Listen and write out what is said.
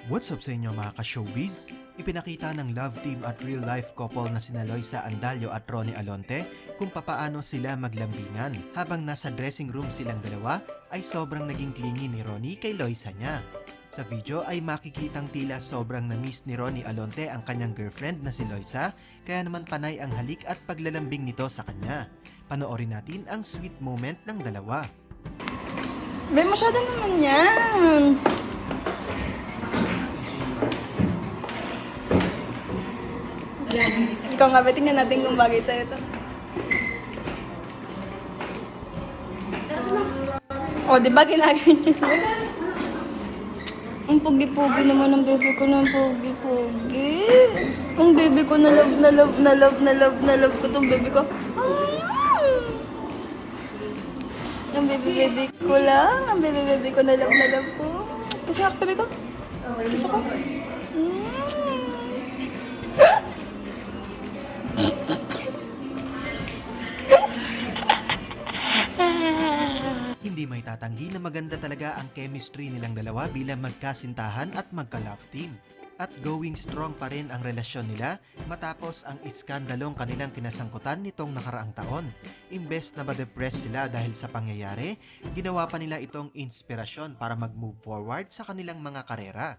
What's up sa inyo mga ka-showbiz? Ipinakita ng love team at real-life couple na sina Loisa Andalio at Ronnie Alonte kung papaano sila maglambingan. Habang nasa dressing room silang dalawa, ay sobrang naging clingy ni Ronnie kay Loisa niya. Sa video ay makikitang tila sobrang na-miss ni Ronnie Alonte ang kanyang girlfriend na si Loisa, kaya naman panay ang halik at paglalambing nito sa kanya. Panoorin natin ang sweet moment ng dalawa. Be, masyado naman yan. Ikaw nga ba, tingnan natin kung bagay sa'yo to. O, di ba ginaganyan? Ang pogi-pogi naman ng baby ko ng pogi-pogi. Ang baby ko na love ko tong baby ko. Ang baby ko lang. Ang baby ko na love ko. Kasi ako baby ko. Gusto ko. Hindi may tatanggi na maganda talaga ang chemistry nilang dalawa bilang magkasintahan at magka-love team. At going strong pa rin ang relasyon nila matapos ang iskandalong kanilang kinasangkutan nitong nakaraang taon. Imbes na ma-depress sila dahil sa pangyayari, ginawa pa nila itong inspirasyon para mag-move forward sa kanilang mga karera.